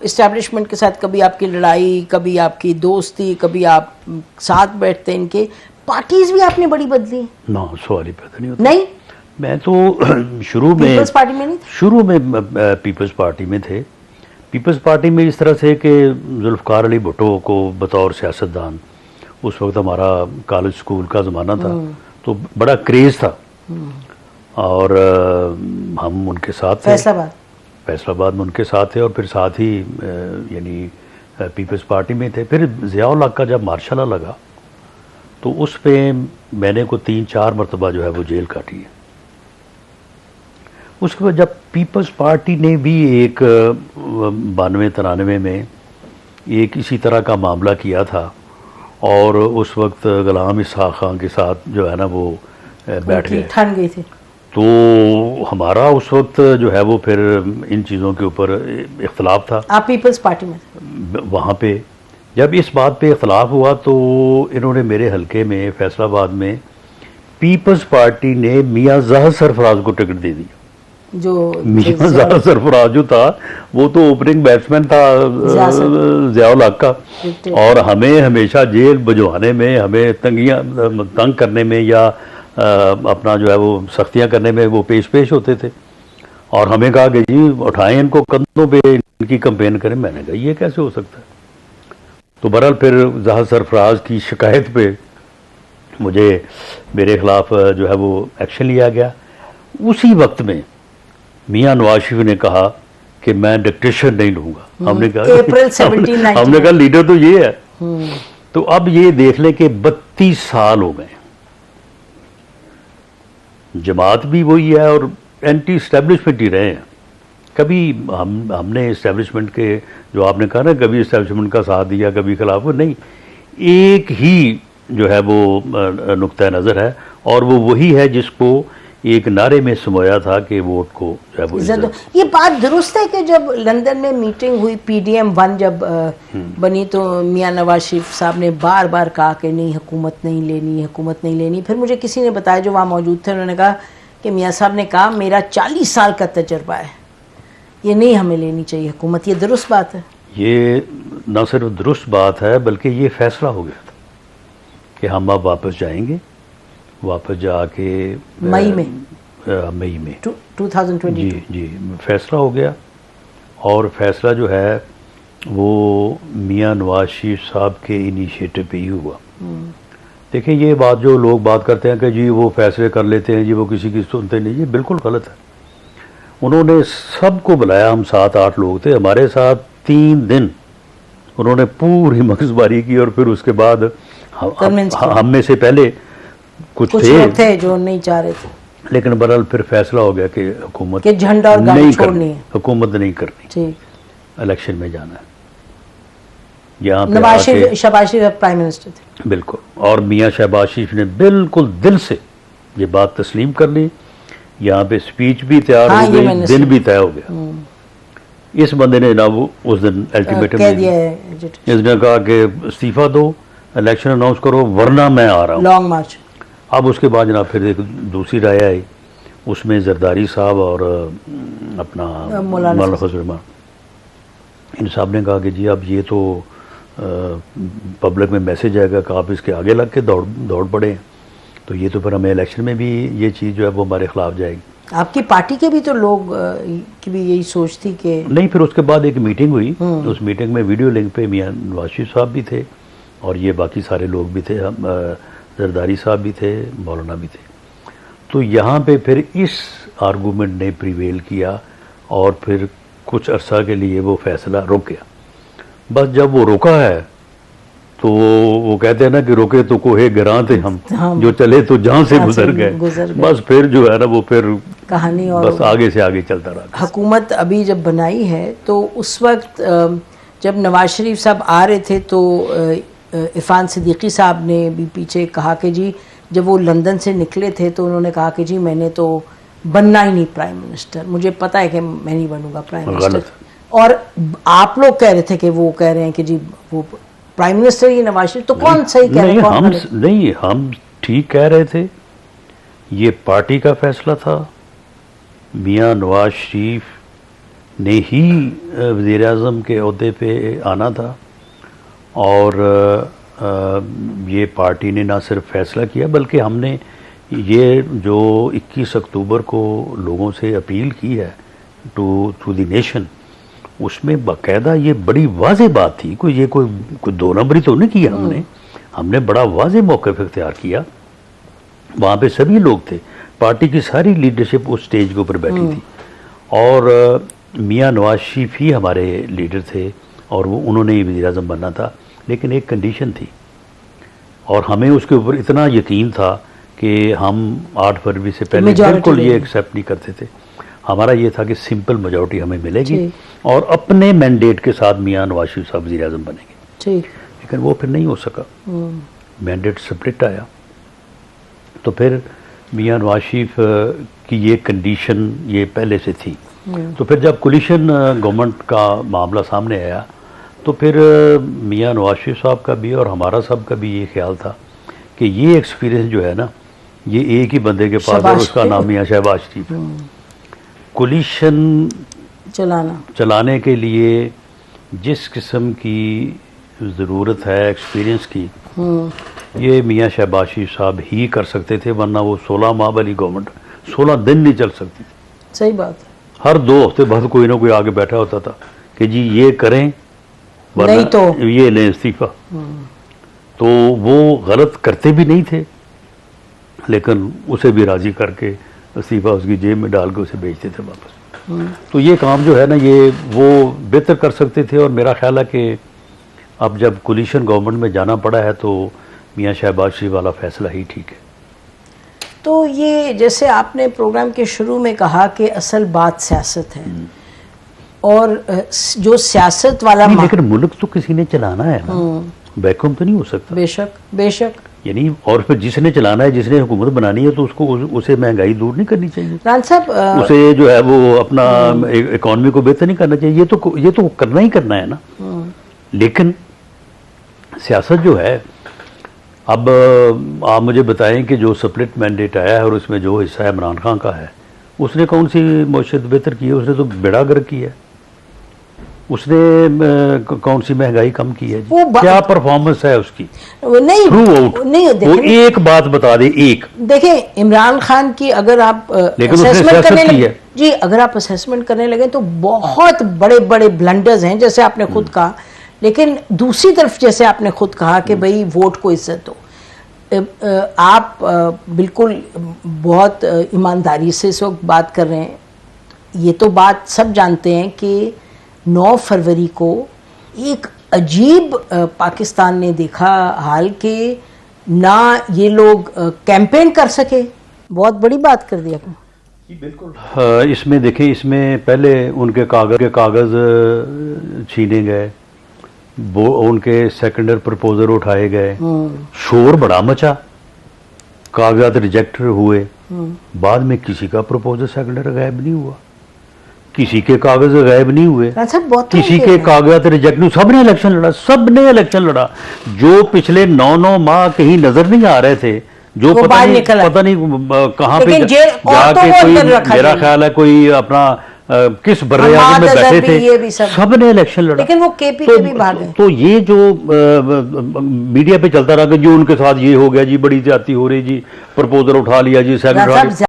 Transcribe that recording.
Establishment के साथ कभी आपकी लड़ाई, कभी आपकी दोस्ती, कभी आप साथ बैठते हैं इनके। पार्टीज भी आपने बड़ी बदली ना, सवाल ही पैदा नहीं होता। नहीं, मैं तो शुरू में पीपल्स पार्टी में नहीं, शुरू में पीपल्स पार्टी में थे। पीपल्स पार्टी में इस तरह से कि जुल्फ़िकार अली भुट्टो को बतौर सियासतदान, उस वक्त हमारा कॉलेज स्कूल का ज़माना था तो बड़ा क्रेज़ था और हम उनके साथ थे। फैसलाबाद में उनके साथ थे और फिर साथ ही यानी पीपल्स पार्टी में थे। फिर ज़िया-उल हक का जब मार्शल लॉ लगा तो उस पे मैंने को 3-4 मरतबा जो है वो जेल काटी है। उसके बाद जब पीपल्स पार्टी ने भी एक 92-93 में एक इसी तरह का मामला किया था और उस वक्त गुलाम इसहाक़ खान के साथ जो है ना वो बैठ गए, ठान गई थी, तो हमारा उस वक्त जो है वो फिर इन चीज़ों के ऊपर इख्तलाफ था। आप पीपल्स पार्टी में थे? वहाँ पे जब इस बात पे इख्तलाफ हुआ तो इन्होंने मेरे हलके में फैसलाबाद में पीपल्स पार्टी ने मियाँ ज़ाहिद सरफराज को टिकट दे दी। जो मियाँ ज़ाहिद सरफराज जो था वो तो ओपनिंग बैट्समैन था ज़िया-उल हक का, और हमें हमेशा जेल भिजवाने में, हमें तंग करने में या अपना जो है वो सख्तियाँ करने में वो पेश होते थे। और हमें कहा कि जी उठाएं इनको, कंधों पे इनकी कंपेन करें। मैंने कहा ये कैसे हो सकता है। तो बहरहाल फिर ज़ाहिद सरफराज की शिकायत पे मुझे मेरे ख़िलाफ़ जो है वो एक्शन लिया गया। उसी वक्त में मियाँ नवाज शरीफ ने कहा कि मैं डिक्टेशन नहीं लूँगा। हमने कहा अप्रैल 17 हमने कहा लीडर तो ये है। तो अब ये देख लें कि 32 साल हो गए, जमात भी वही है और एंटी इस्टेब्लिशमेंट ही रहे हैं। कभी हमने इस्टेब्लिशमेंट के, जो आपने कहा ना, कभी इस्टेब्लिशमेंट का साथ दिया कभी खिलाफ, नहीं, एक ही जो है वो नुक्ता नज़र है और वो वही है जिसको एक नारे में समोया था कि वोट को जो है वो इज्जत। ये बात दुरुस्त है कि जब लंदन में मीटिंग हुई PDM 1 जब बनी तो मियाँ नवाज शरीफ साहब ने बार बार कहा कि नहीं, हुकूमत नहीं लेनी, हुकूमत नहीं लेनी। फिर मुझे किसी ने बताया जो वहाँ मौजूद थे, उन्होंने कहा कि मियाँ साहब ने कहा मेरा 40 साल का तजर्बा है, ये नहीं हमें लेनी चाहिए हुकूमत। ये दुरुस्त बात है? ये न सिर्फ दुरुस्त बात है बल्कि ये फैसला हो गया था कि हम अब वापस जाएंगे, वापस जाके मई में 2022 जी फैसला हो गया। और फैसला जो है वो मियाँ नवाज शरीफ साहब के इनिशिएटिव पे ही हुआ। देखिए ये बात जो लोग बात करते हैं कि जी वो फैसले कर लेते हैं, जी वो किसी की सुनते नहीं, ये बिल्कुल गलत है। उन्होंने सबको बुलाया, हम 7-8 लोग थे, हमारे साथ 3 दिन उन्होंने पूरी मगजबारी की और फिर उसके बाद हम में से पहले कुछ थे जो नहीं चाह रहे थे, लेकिन बहरहाल फिर फैसला हो गया कि हुकूमत के झंडा और गाड़ी छोड़नी है, हुकूमत नहीं करनी, इलेक्शन में जाना है। यहाँ पे शहबाज शरीफ प्राइम मिनिस्टर थे, बिल्कुल, और मियाँ शहबाज शरीफ ने बिल्कुल दिल से ये बात तस्लीम कर ली। यहाँ पे स्पीच भी तैयार हो गई, दिन भी तय हो गया। इस बंदे ने ना वो उस दिन अल्टीमेटम इसने कहा कि इस्तीफा दो, इलेक्शन अनाउंस करो वरना मैं आ रहा हूँ, लॉन्ग मार्च। अब उसके बाद जनाब फिर एक दूसरी राय आई, उसमें जरदारी साहब और अपना मौलाना फजल इन साहब ने कहा कि जी अब ये तो पब्लिक में मैसेज आएगा कि आप इसके आगे लग के दौड़ पड़े, तो ये तो फिर हमें इलेक्शन में भी ये चीज़ जो है वो हमारे खिलाफ जाएगी। आपकी पार्टी के भी तो लोग की भी यही सोच थी कि नहीं। फिर उसके बाद एक मीटिंग हुई, उस मीटिंग में वीडियो लिंक पे मियाँ नवाज शरीफ साहब भी थे और ये बाकी सारे लोग भी थे, हम जरदारी साहब भी थे, मौलाना भी थे। तो यहाँ पे फिर इस आर्गूमेंट ने प्रिवेल किया और फिर कुछ अरसा के लिए वो फैसला रुक गया। बस जब वो रुका है तो वो कहते हैं ना कि रुके तो कोहे गिरां थे हम, जो चले तो जहाँ से गुजर गए। बस फिर जो है ना वो फिर कहानी और बस आगे से आगे चलता रहा। हुकूमत अभी जब बनाई है तो उस वक्त जब नवाज शरीफ साहब आ रहे थे तो इरफान सिद्दीकी साहब ने भी पीछे कहा कि जी जब वो लंदन से निकले थे तो उन्होंने कहा कि जी मैंने तो बनना ही नहीं प्राइम मिनिस्टर, मुझे पता है कि मैं नहीं बनूंगा प्राइम मिनिस्टर। और आप लोग कह रहे थे कि वो कह रहे हैं कि जी वो प्राइम मिनिस्टर ही नवाज शरीफ, तो कौन सही कह रहे हैं? हम ठीक कह रहे थे, ये पार्टी का फैसला था। मियाँ नवाज शरीफ ने ही वज़ीर आज़म के ओहदे पे आना था, और ये पार्टी ने ना सिर्फ फैसला किया बल्कि हमने ये जो 21 अक्टूबर को लोगों से अपील की है टू द नेशन, उसमें बाकायदा ये बड़ी वाज़ेह बात थी, कोई दो नंबरी तो नहीं किया हमने बड़ा वाज़ेह मौक़िफ़ इख्तियार किया। वहाँ पे सभी लोग थे, पार्टी की सारी लीडरशिप उस स्टेज के ऊपर बैठी थी, और मियाँ नवाज शरीफ ही हमारे लीडर थे, और उन्होंने ही वज़ीर आज़म बनना था। लेकिन एक कंडीशन थी, और हमें उसके ऊपर इतना यकीन था कि हम 8 फरवरी से पहले बिल्कुल ये एक्सेप्ट नहीं करते थे। हमारा ये था कि सिंपल मेजॉरिटी हमें मिलेगी और अपने मैंडेट के साथ मियाँ नवाज शरीफ साहब वज़ीर आज़म बनेंगे। लेकिन वो फिर नहीं हो सका, मैंडेट स्प्लिट आया। तो फिर मियाँ नवाज शरीफ की ये कंडीशन ये पहले से थी। तो फिर जब कोलिशन गवर्नमेंट का मामला सामने आया, तो फिर मियाँ नवाज शरीफ साहब का भी और हमारा सब का भी ये ख्याल था कि ये एक्सपीरियंस जो है ना, ये एक ही बंदे के पास है, उसका नाम मियाँ शहबाज शरीफ है। कोलिशन चलाने के लिए जिस किस्म की ज़रूरत है एक्सपीरियंस की, ये मियाँ शहबाज शरीफ साहब ही कर सकते थे, वरना वो 16 माह वाली गवर्नमेंट 16 दिन नहीं चल सकती थी। सही बात है। हर 2 हफ्ते बाद कोई ना कोई आगे बैठा होता था कि जी ये करें, नहीं तो ये लें इस्तीफा। तो वो गलत करते भी नहीं थे, लेकिन उसे भी राज़ी करके इस्तीफा उसकी जेब में डाल के उसे भेजते थे वापस। तो ये काम जो है ना, ये वो बेहतर कर सकते थे, और मेरा ख्याल है कि अब जब कोलिशन गवर्नमेंट में जाना पड़ा है तो मियाँ शहबाज शरीफ वाला फैसला ही ठीक है। तो ये जैसे आपने प्रोग्राम के शुरू में कहा कि असल बात सियासत है, और जो सियासत वाला लेकिन मुल्क तो किसी ने चलाना है ना, वैक्यूम तो नहीं हो सकता। बेशक यानी, और फिर जिसने चलाना है, जिसने हुकूमत बनानी है, तो उसको उसे महंगाई दूर नहीं करनी चाहिए। रान साहब, उसे जो है वो अपना इकॉनमी को बेहतर नहीं करना चाहिए, ये तो करना ही करना है ना। लेकिन सियासत जो है, अब आप मुझे बताएं कि जो स्प्लिट मैंडेट आया है और उसमें जो हिस्सा इमरान खान का है, उसने कौन सी मईशत बेहतर की है? उसने तो बेड़ा गर्क की है। उसने कौन सी महंगाई कम की है? क्या परफॉर्मेंस है उसकी? नहीं, थ्रू आउट वो एक बात बता दे, एक देखें इमरान खान की अगर आप असेसमेंट करने लगे जी, अगर आप असेसमेंट करने लगे तो बहुत बड़े बड़े ब्लंडर्स हैं, जैसे आपने खुद कहा। लेकिन दूसरी तरफ जैसे आपने खुद कहा कि भाई वोट को इज्जत दो, आप बिल्कुल बहुत ईमानदारी से इस वक्त बात कर रहे हैं। ये तो बात सब जानते हैं कि 9 फरवरी को एक अजीब पाकिस्तान ने देखा हाल के ना ये लोग कैंपेन कर सके। बहुत बड़ी बात कर दी आपने। बिल्कुल। इसमें देखें, इसमें पहले उनके कागज़ छीने गए, उनके सेकेंडरी प्रपोजल उठाए गए, शोर बड़ा मचा, कागजात रिजेक्ट हुए। बाद में किसी का प्रपोजल सेकेंडरी गायब नहीं हुआ, किसी के कागज गायब नहीं हुए, किसी के कागजात रिजेक्ट नहीं। सबने इलेक्शन लड़ा। जो पिछले 9 माह कहीं नजर नहीं आ रहे थे, जो पता नहीं कहाँ पे जाके कोई, मेरा ख्याल है कोई अपना किस बर्रे आज़म में बैठे थे, सबने इलेक्शन लड़ा। लेकिन वो केपी के भी भाग गए। तो ये जो मीडिया पे चलता रहा कि जी उनके साथ ये हो गया जी, बड़ी ज्यादती हो रही जी, प्रपोजल उठा लिया जी, सेकेंडरी